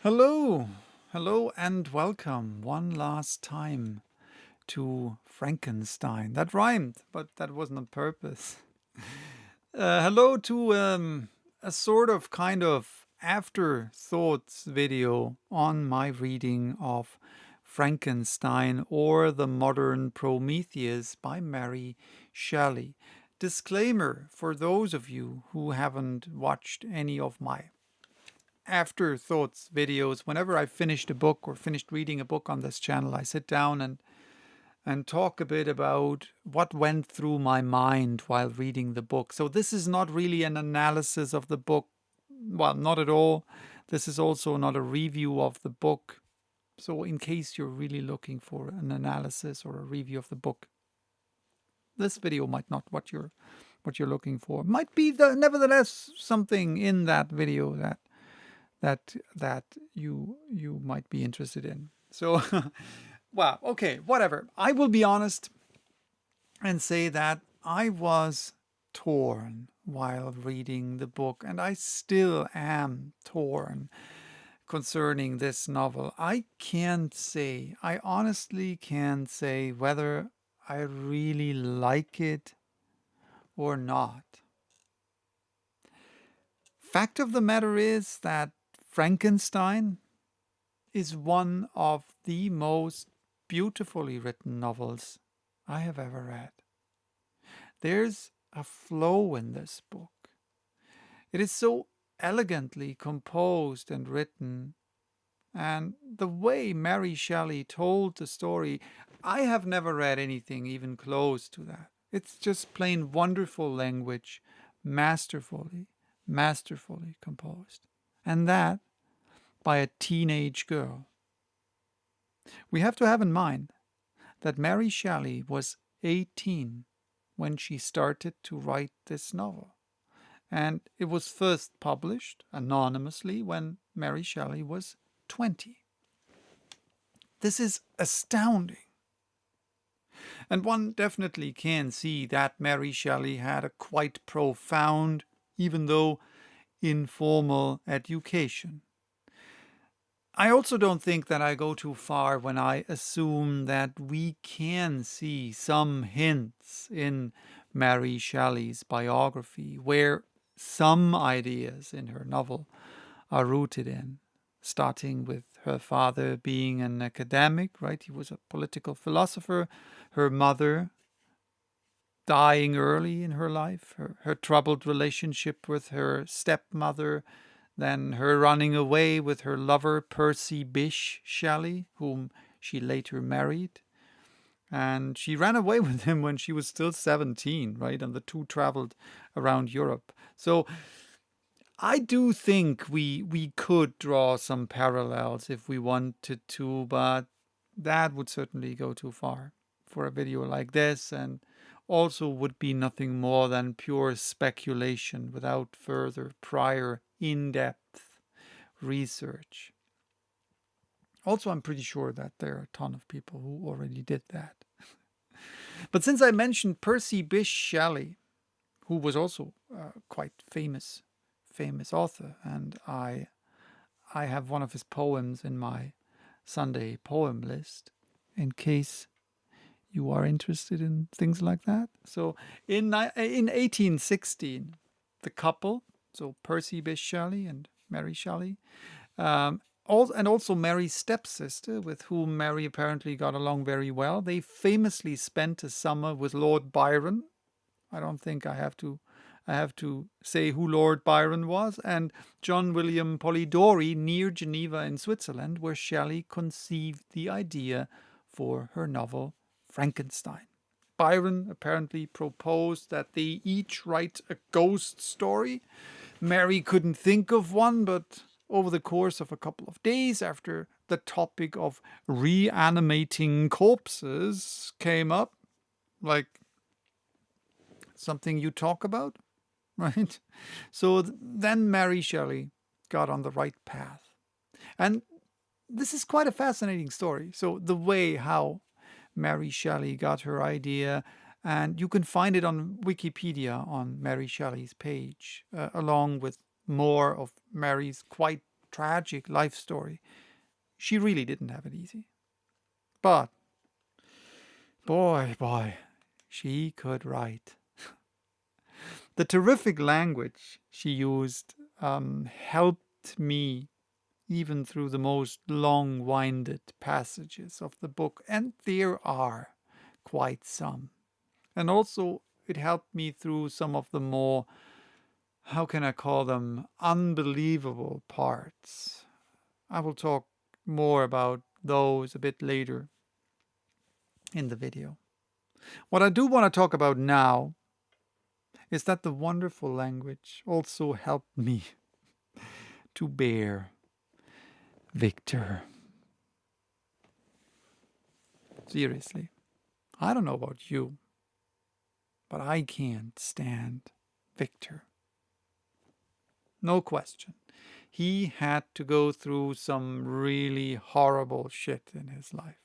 Hello, hello, and welcome one last time to Frankenstein. That rhymed, but that wasn't on purpose. Hello to a sort of kind of afterthoughts video on my reading of Frankenstein or the Modern Prometheus by Mary Shelley. Disclaimer for those of you who haven't watched any of my afterthoughts videos. Whenever I finished a book or finished reading a book on this channel, I sit down and talk a bit about what went through my mind while reading the book. So this is not really an analysis of the book. Well, not at all. This is also not a review of the book. So in case you're really looking for an analysis or a review of the book, this video might not what you're looking for. Might be nevertheless something in that video that you might be interested in. So, wow, okay, whatever. I will be honest and say that I was torn while reading the book, and I still am torn concerning this novel. I honestly can't say whether I really like it or not. Fact of the matter is that Frankenstein is one of the most beautifully written novels I have ever read. There's a flow in this book. It is so elegantly composed and written, and the way Mary Shelley told the story, I have never read anything even close to that. It's just plain wonderful language, masterfully composed. And that by a teenage girl. We have to have in mind that Mary Shelley was 18 when she started to write this novel. And it was first published anonymously when Mary Shelley was 20. This is astounding. And one definitely can see that Mary Shelley had a quite profound, even though informal education. I also don't think that I go too far when I assume that we can see some hints in Mary Shelley's biography where some ideas in her novel are rooted in, starting with her father being an academic, right? He was a political philosopher. Her mother dying early in her life, her troubled relationship with her stepmother, then her running away with her lover Percy Bysshe Shelley, whom she later married. And she ran away with him when she was still 17, right? And the two traveled around Europe. So I do think we could draw some parallels if we wanted to, but that would certainly go too far for a video like this, and also would be nothing more than pure speculation without further prior in-depth research. Also, I'm pretty sure that there are a ton of people who already did that. But since I mentioned Percy Bysshe Shelley, who was also quite famous author, and I have one of his poems in my Sunday poem list, in case you are interested in things like that. So in 1816, the couple, so Percy Bysshe Shelley and Mary Shelley, and also Mary's stepsister, with whom Mary apparently got along very well, they famously spent a summer with Lord Byron. I don't think I have to say who Lord Byron was, and John William Polidori near Geneva in Switzerland, where Shelley conceived the idea for her novel Frankenstein. Byron apparently proposed that they each write a ghost story. Mary couldn't think of one, but over the course of a couple of days, after the topic of reanimating corpses came up, like something you talk about, right? So then Mary Shelley got on the right path. And this is quite a fascinating story. So the way how Mary Shelley got her idea, and you can find it on Wikipedia on Mary Shelley's page, along with more of Mary's quite tragic life story. She really didn't have it easy. But, boy, she could write. The terrific language she used helped me even through the most long-winded passages of the book, and there are quite some. And also, it helped me through some of the more, how can I call them, unbelievable parts. I will talk more about those a bit later in the video. What I do want to talk about now is that the wonderful language also helped me to bear Victor. Seriously, I don't know about you, but I can't stand Victor. No question. He had to go through some really horrible shit in his life.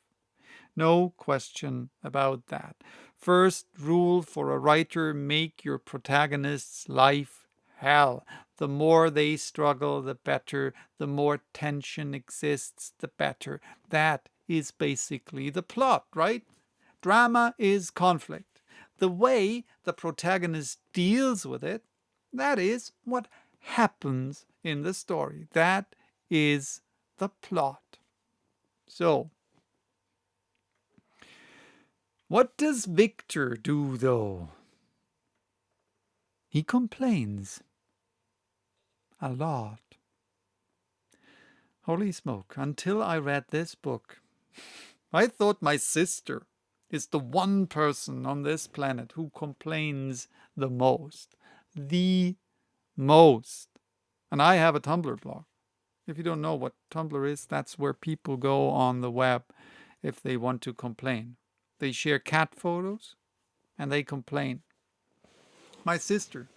No question about that. First rule for a writer: make your protagonist's life hell. The more they struggle, the better. The more tension exists, the better. That is basically the plot, right? Drama is conflict. The way the protagonist deals with it, that is what happens in the story. That is the plot. So, what does Victor do, though? He complains a lot. Holy smoke, until I read this book, I thought my sister is the one person on this planet who complains the most. The most. And I have a Tumblr blog. If you don't know what Tumblr is, that's where people go on the web if they want to complain. They share cat photos and they complain. My sister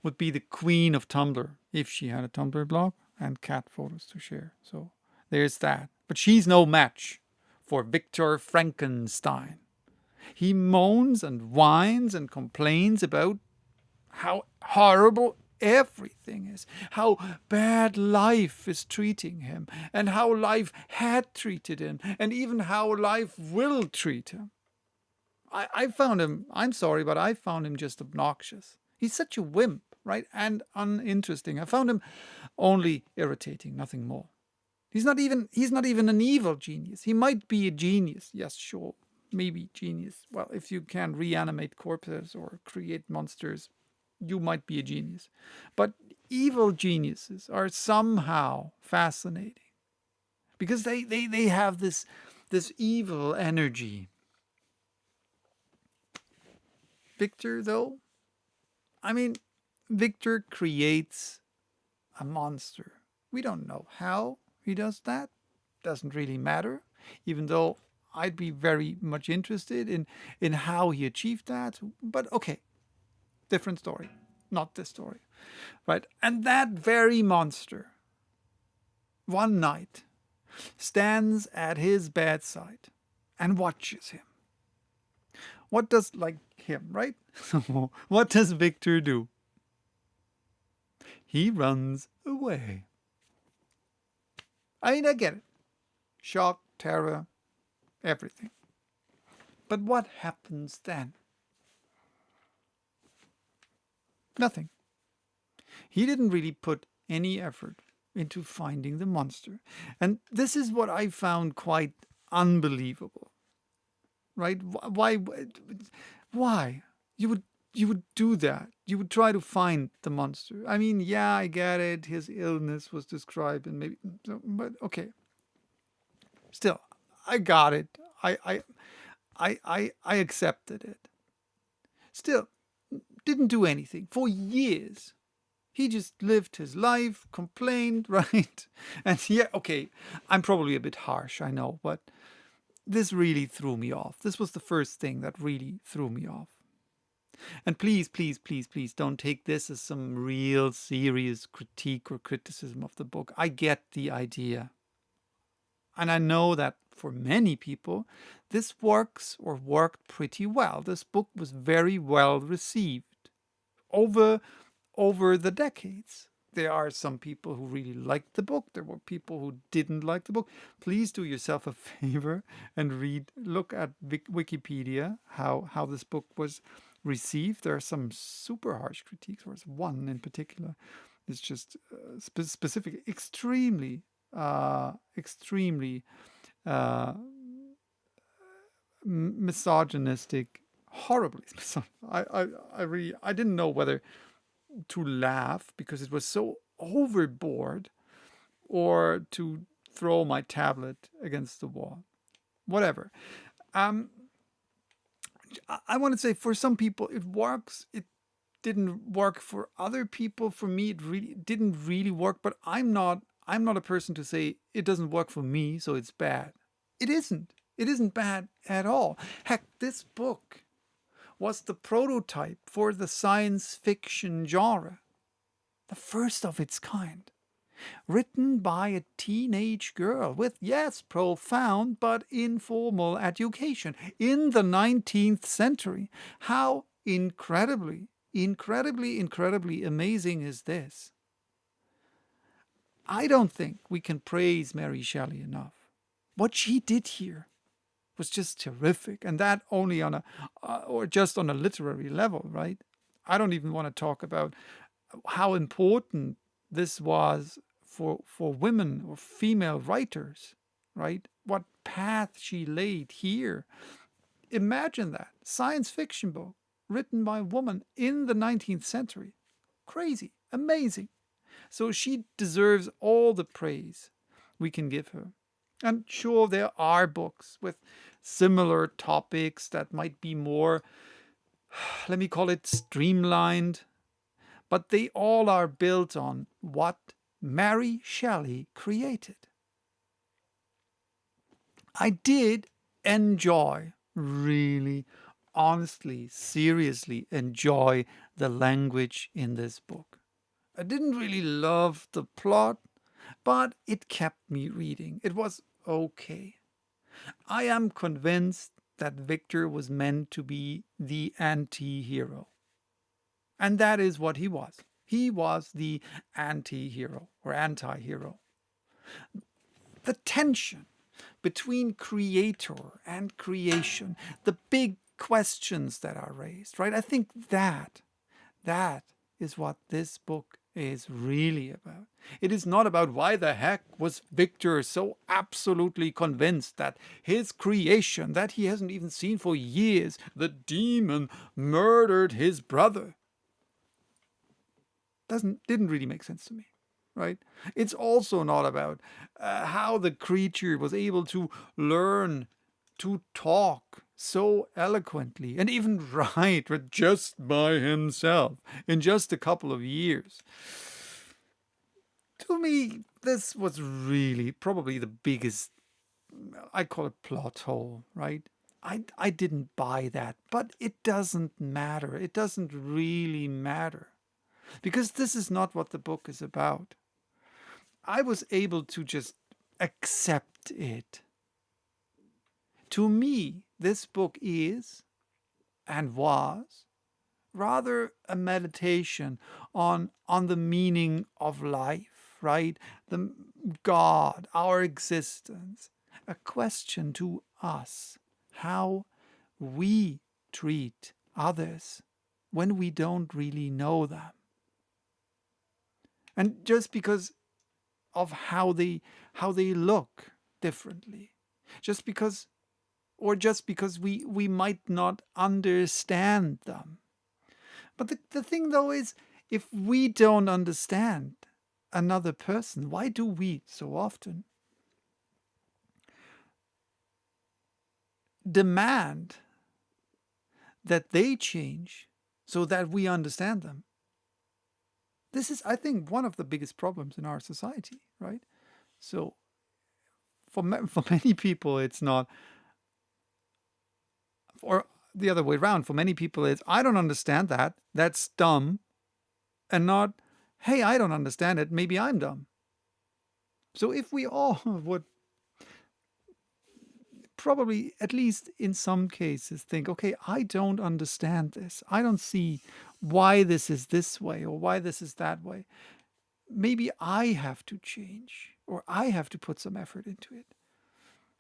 would be the queen of Tumblr if she had a Tumblr blog and cat photos to share. So there's that. But she's no match for Victor Frankenstein. He moans and whines and complains about how horrible everything is, how bad life is treating him, and how life had treated him, and even how life will treat him. I found him, I'm sorry, but I found him just obnoxious. He's such a wimp, right? And uninteresting. I found him only irritating, nothing more. He's not even an evil genius. He might be a genius. Yes, sure. Maybe genius. Well, if you can reanimate corpses or create monsters, you might be a genius. But evil geniuses are somehow fascinating because they have this evil energy. Victor, though, Victor creates a monster. We don't know how he does that. Doesn't really matter, even though I'd be very much interested in how he achieved that. But okay, different story, not this story, right? And that very monster, one night, stands at his bedside and watches him. What does, like him, right? So what does Victor do? He runs away. I get it. Shock, terror, everything. But what happens then? Nothing. He didn't really put any effort into finding the monster. And this is what I found quite unbelievable. Right? Why? You would do that. You would try to find the monster. Yeah, I get it. His illness was described and maybe, but okay. Still, I got it. I accepted it. Still, didn't do anything for years. He just lived his life, complained, right? And yeah, okay, I'm probably a bit harsh, I know, but this really threw me off. This was the first thing that really threw me off. And please, please, please, please don't take this as some real serious critique or criticism of the book. I get the idea. And I know that for many people, this works or worked pretty well. This book was very well received over the decades. There are some people who really liked the book. There were people who didn't like the book. Please do yourself a favor and look at Wikipedia, how this book was received. There are some super harsh critiques. There's one in particular. It's just specific, extremely misogynistic, horribly. I didn't know whether to laugh because it was so overboard or to throw my tablet against the wall. Whatever. I want to say for some people it works. It didn't work for other people. For me, it didn't really work. But I'm not a person to say it doesn't work for me, so it's bad. It isn't. It isn't bad at all. Heck, this book was the prototype for the science fiction genre, the first of its kind, written by a teenage girl with, yes, profound but informal education in the 19th century. How incredibly amazing is this? I don't think we can praise Mary Shelley enough. What she did here was just terrific, and that only on or just on a literary level, right? I don't even want to talk about how important this was for women or female writers, right? What path she laid here. Imagine that. Science fiction book written by a woman in the 19th century. Crazy. Amazing. So she deserves all the praise we can give her. And sure, there are books with similar topics that might be more, let me call it, streamlined. But they all are built on what Mary Shelley created. I did enjoy, really, honestly, seriously enjoy the language in this book. I didn't really love the plot, but it kept me reading. It was okay. I am convinced that Victor was meant to be the anti-hero. And that is what he was. He was the anti-hero or anti-hero. The tension between creator and creation, the big questions that are raised, right? I think that is what this book is really about. It is not about why the heck was Victor so absolutely convinced that his creation, that he hasn't even seen for years, the demon, murdered his brother. Didn't really make sense to me, right? It's also not about how the creature was able to learn to talk so eloquently and even write just by himself in just a couple of years. To me, this was really probably the biggest, I call it plot hole, right? I didn't buy that, but it doesn't matter. It doesn't really matter. Because this is not what the book is about. I was able to just accept it. To me, this book is, and was, rather a meditation on the meaning of life, right? The God, our existence. A question to us, how we treat others when we don't really know them. And just because of how they look differently, just because we might not understand them. But the thing though is, if we don't understand another person, why do we so often demand that they change so that we understand them? This is, I think, one of the biggest problems in our society, right? So, for many people, it's not, or the other way around. For many people, it's, I don't understand that. That's dumb. And not, hey, I don't understand it. Maybe I'm dumb. So if we all would probably, at least in some cases, think, okay, I don't understand this. I don't see why this is this way or why this is that way. maybe I have to change, or I have to put some effort into it.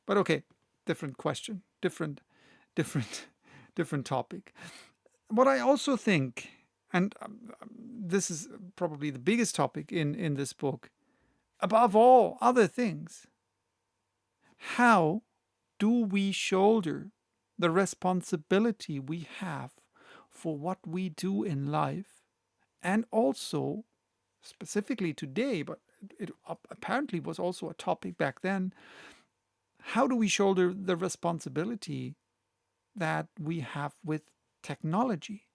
But okay, different question, different, different topic. What I also think, and this is probably the biggest topic in this book, above all other things, how do we shoulder the responsibility we have for what we do in life, and also specifically today, but it apparently was also a topic back then, how do we shoulder the responsibility that we have with technology?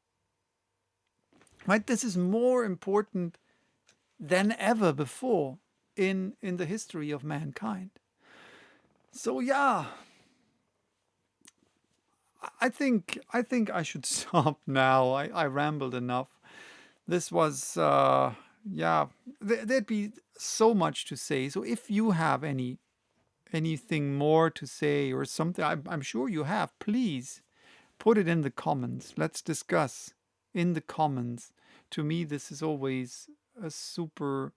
Right? This is more important than ever before in the history of mankind. So yeah, I think I should stop now. I rambled enough. This was there'd be so much to say. So if you have anything more to say or something, I'm sure you have, please put it in the comments. Let's discuss in the comments. To me, this is always a super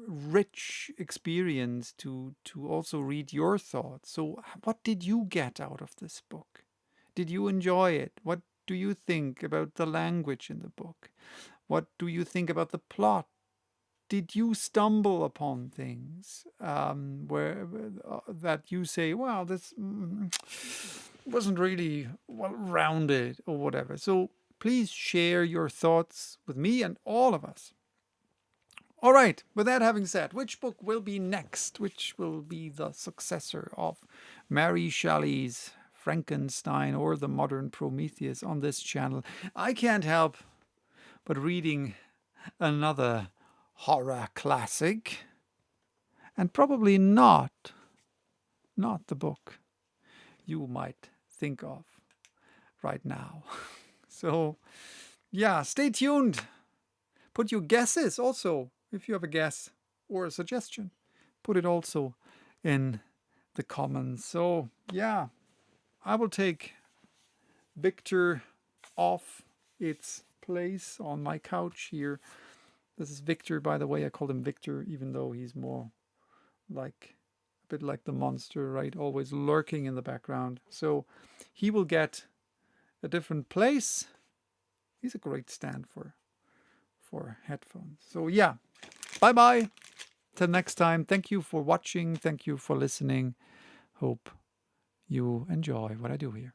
rich experience to also read your thoughts. So what did you get out of this book? Did you enjoy it? What do you think about the language in the book? What do you think about the plot? Did you stumble upon things where that you say, "Well, this wasn't really well rounded" or whatever? So please share your thoughts with me and all of us. All right, with that having said, which book will be next? Which will be the successor of Mary Shelley's Frankenstein or the Modern Prometheus on this channel? I can't help but reading another horror classic, and probably not the book you might think of right now. So yeah, stay tuned. Put your guesses also, if you have a guess or a suggestion, put it also in the comments. So yeah, I will take Victor off its place on my couch here. This is Victor, by the way. I called him Victor, even though he's more like a bit like the monster, right? Always lurking in the background. So he will get a different place. He's a great stand for headphones. So yeah, bye-bye. Till next time. Thank you for watching. Thank you for listening. Hope you enjoy what I do here.